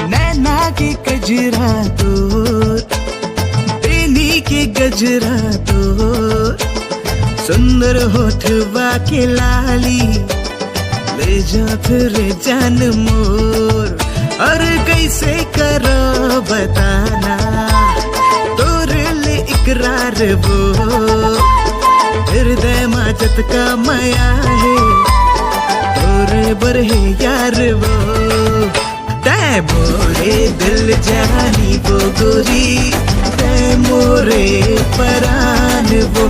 नैना के कजरा तोर, बेनी के गजरा तोर, सुंदर होठवा के लाली, ले जा फिर जान मोर। और कैसे करो बताना, तोरे ले इकरार वो, हृदय माजत का माया है, तोरे बरहे यार वो। तै मोरे दिल जानी वो गोरी, तै मोरे परान वो।